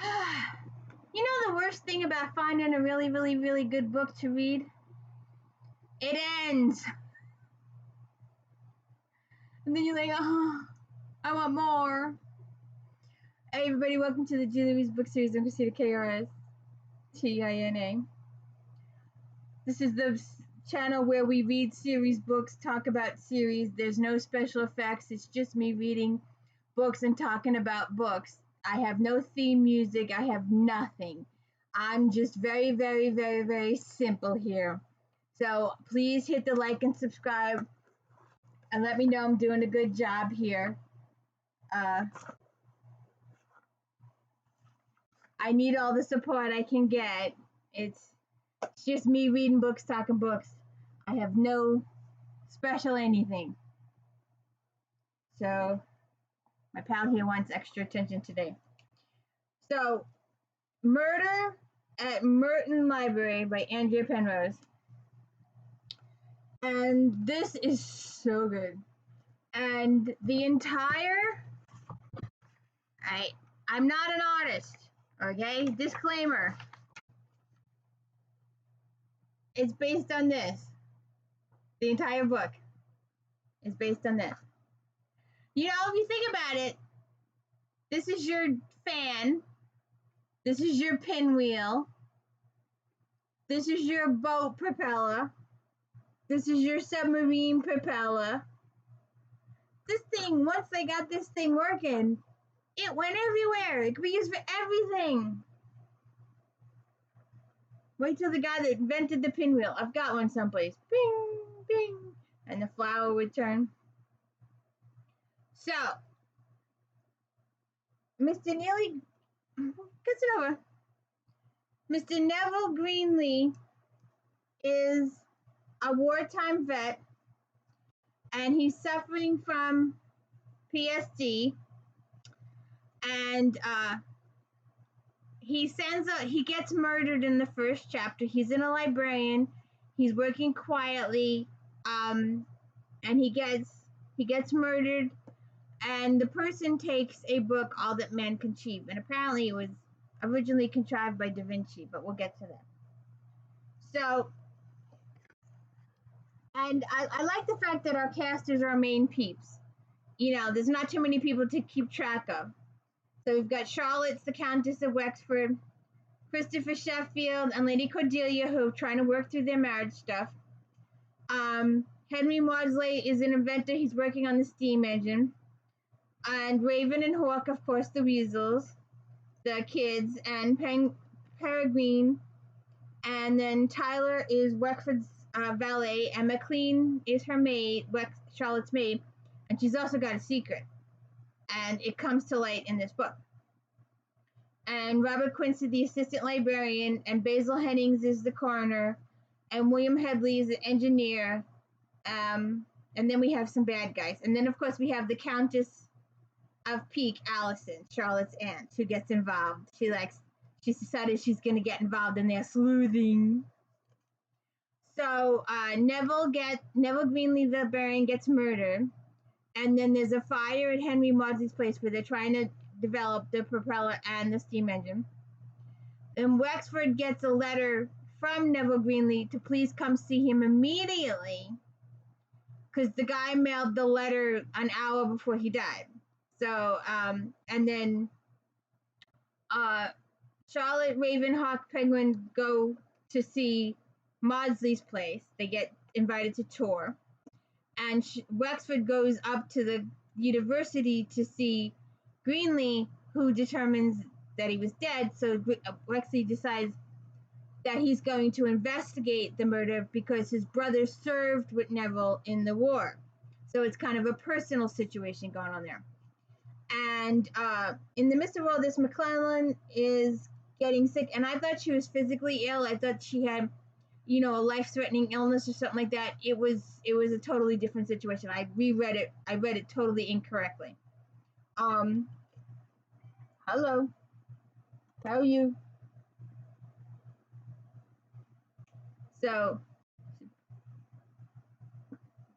You know the worst thing about finding a really, really, really good book to read? It ends. And then you're like, oh, I want more. Hey everybody, welcome to the Julie Reads Book Series. I'm Christina KRSTINA. This is the channel where we read series books, talk about series. There's no special effects. It's just me reading books and talking about books. I have no theme music. I have nothing. I'm just very, very, very, very simple here. So please hit the like and subscribe and let me know I'm doing a good job here. I need all the support I can get. It's just me reading books, talking books. I have no special anything. So my pal here wants extra attention today. So, Murder at Merton Library by Andrea Penrose. And this is so good. And the entire, I'm not an artist, okay? Disclaimer. It's based on this. The entire book is based on this. You know, if you think about it, this is your fan. This is your pinwheel. This is your boat propeller. This is your submarine propeller. This thing, once they got this thing working, it went everywhere. It could be used for everything. Wait till the guy that invented the pinwheel. I've got one someplace. Bing, bing. And the flower would turn. So, Mr. Neely, Casanova, Mr. Neville Greenlee is a wartime vet, and he's suffering from PSD, and he gets murdered in the first chapter. He's in a librarian. He's working quietly, and he gets murdered. And the person takes a book, All That Man Can Achieve. And apparently it was originally contrived by Da Vinci, but we'll get to that. So, and I like the fact that our cast is our main peeps. You know, there's not too many people to keep track of. So we've got Charlotte, the Countess of Wexford, Christopher Sheffield, and Lady Cordelia, who are trying to work through their marriage stuff. Henry Maudsley is an inventor. He's working on the steam engine. And Raven and Hawk, of course, the weasels, the kids, and Peregrine. And then Tyler is Wexford's valet, and McLean is her maid, Charlotte's maid. And she's also got a secret. And it comes to light in this book. And Robert Quincy, the assistant librarian, and Basil Hennings is the coroner, and William Headley is the engineer. And then we have some bad guys. And then, of course, we have the Countess of Peak, Allison, Charlotte's aunt, who gets involved. She's decided she's going to get involved in their sleuthing. So Neville Greenlee, the librarian, gets murdered. And then there's a fire at Henry Maudsley's place where they're trying to develop the propeller and the steam engine. And Wexford gets a letter from Neville Greenlee to please come see him immediately, because the guy mailed the letter an hour before he died. So, and then Charlotte, Raven, Hawk, Penguin go to see Maudsley's place. They get invited to tour. And Wexford goes up to the university to see Greenlee, who determines that he was dead. So Wexley decides that he's going to investigate the murder because his brother served with Neville in the war. So it's kind of a personal situation going on there. And in the midst of all this, mcclellan is getting sick. And I thought she was physically ill. I thought she had, a life-threatening illness or something like that. It was a totally different situation. I reread it. I read it totally incorrectly. Hello. How are you? So,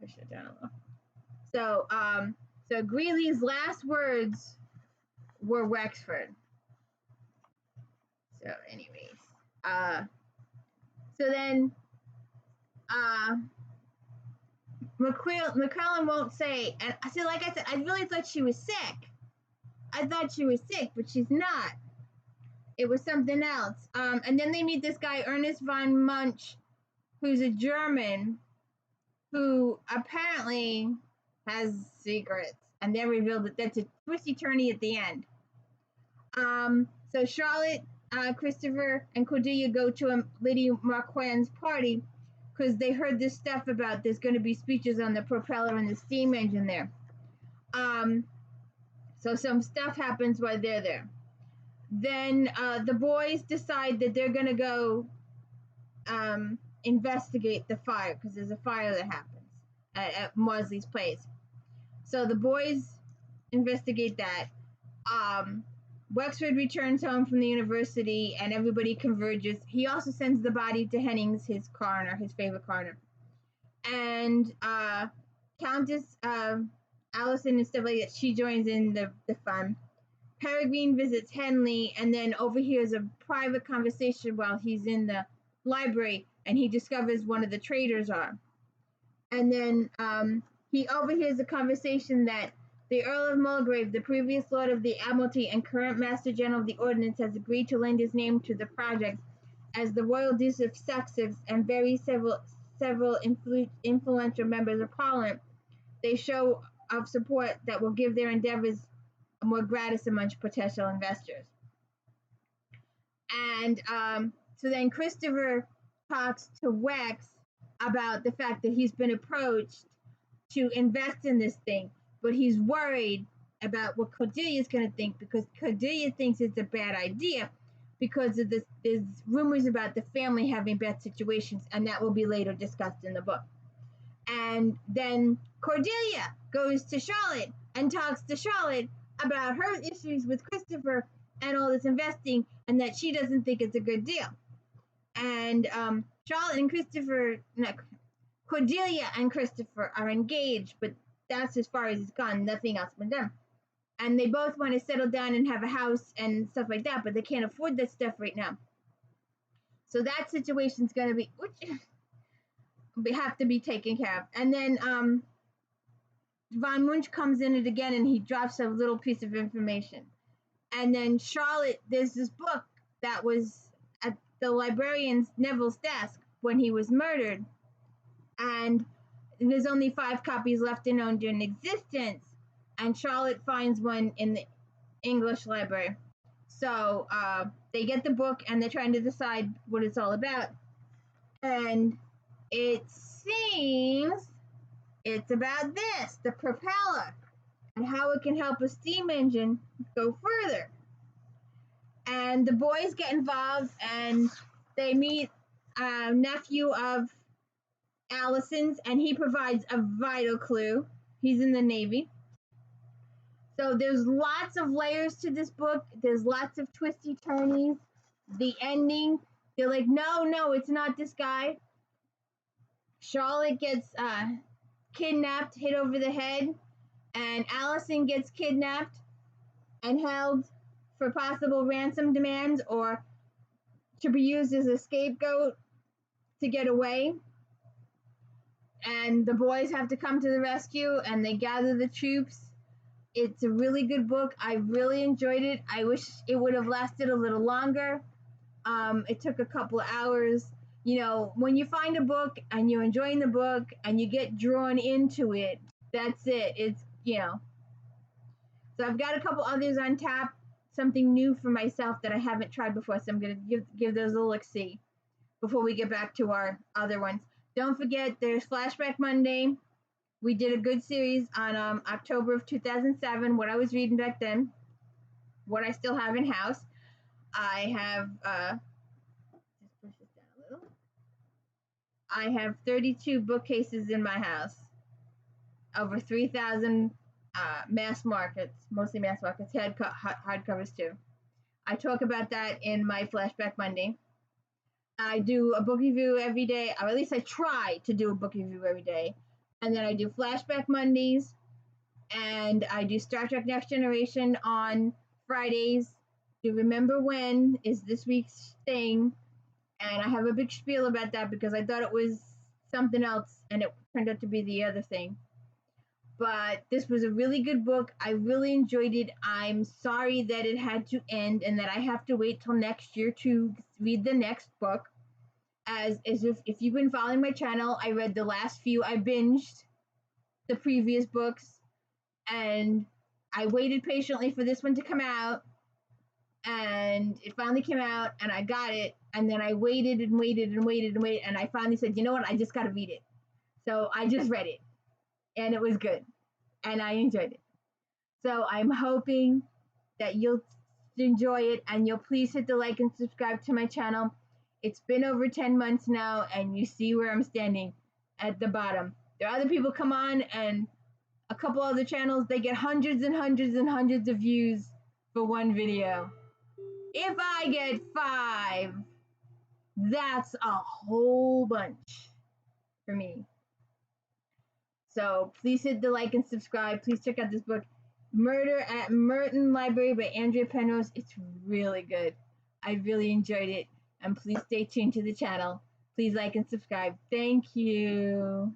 push it down a little. So Greeley's last words were Wexford. So, anyways, uh, so then uh, mcclellan won't say, and I said, like I said, I really thought she was sick. I thought she was sick, but she's not. It was something else. And then they meet this guy, Ernest von Munch, who's a German who apparently has secrets, and they revealed that that's a twisty turny at the end. So Charlotte, Christopher, and Cordelia go to Lady Marquand's party because they heard this stuff about there's going to be speeches on the propeller and the steam engine there. So some stuff happens while they're there. Then the boys decide that they're going to go investigate the fire because there's a fire that happens at Mausley's place. So the boys investigate that. Wexford returns home from the university and everybody converges. He also sends the body to Hennings, his coroner, his favorite coroner. And Countess Allison and stuff like that, she joins in the fun. Peregrine visits Henley and then overhears a private conversation while he's in the library, and he discovers one of the traitors are. And then he overhears a conversation that the Earl of Mulgrave, the previous Lord of the Admiralty and current Master General of the Ordnance, has agreed to lend his name to the project as the Royal Dukes of Sussex and several influential members of Parliament. They show of support that will give their endeavors more gratis among potential investors. And so then Christopher talks to Wex about the fact that he's been approached to invest in this thing, but he's worried about what Cordelia's going to think because Cordelia thinks it's a bad idea because of this. There's rumors about the family having bad situations, and that will be later discussed in the book. And then Cordelia goes to Charlotte and talks to Charlotte about her issues with Christopher and all this investing, and that she doesn't think it's a good deal. And Charlotte and Christopher, no, Cordelia and Christopher are engaged, but that's as far as it's gone. Nothing else been done. And they both want to settle down and have a house and stuff like that, but they can't afford that stuff right now. So that situation's going to be, we have to be taken care of. And then Von Munch comes in it again, and he drops a little piece of information. And then Charlotte, there's this book that was at the librarian Neville's desk when he was murdered, and there's only 5 copies left and owned in existence. And Charlotte finds one in the English library. So they get the book, and they're trying to decide what it's all about. And it seems it's about this, the propeller, and how it can help a steam engine go further. And the boys get involved, and they meet a nephew of Allison's, and he provides a vital clue. He's in the Navy. So there's lots of layers to this book. There's lots of twisty turnies. The ending, they're like, no, it's not this guy. Charlotte gets kidnapped, hit over the head, and Allison gets kidnapped and held for possible ransom demands or to be used as a scapegoat to get away. And the boys have to come to the rescue, and they gather the troops. It's a really good book. I really enjoyed it. I wish it would have lasted a little longer. It took a couple of hours. You know, when you find a book and you're enjoying the book and you get drawn into it, that's it. It's, you know. So I've got a couple others on tap, something new for myself that I haven't tried before. So I'm going to give those a look-see before we get back to our other ones. Don't forget, there's Flashback Monday. We did a good series on October of 2007, what I was reading back then, what I still have in house. I have, just push this down a little. I have 32 bookcases in my house, over 3,000 mass markets, mostly mass markets, hardcovers too. I talk about that in my Flashback Monday. I do a book review every day, or at least I try to do a book review every day. And then I do Flashback Mondays, and I do Star Trek Next Generation on Fridays. The Remember When is this week's thing, and I have a big spiel about that because I thought it was something else and it turned out to be the other thing. But this was a really good book. I really enjoyed it. I'm sorry that it had to end and that I have to wait till next year to read the next book. As if you've been following my channel, I read the last few. I binged the previous books and I waited patiently for this one to come out, and it finally came out and I got it, and then I waited and waited and waited and waited, and I finally said, you know what, I just got to read it. So I just read it and it was good and I enjoyed it. So I'm hoping that you'll enjoy it and you'll please hit the like and subscribe to my channel. It's been over 10 months now and you see where I'm standing at the bottom. There are other people come on, and a couple other channels, they get hundreds and hundreds and hundreds of views for one video. If I get 5, that's a whole bunch for me. So please hit the like and subscribe. Please check out this book, Murder at Merton Library by Andrea Penrose. It's really good. I really enjoyed it. And please stay tuned to the channel. Please like and subscribe. Thank you.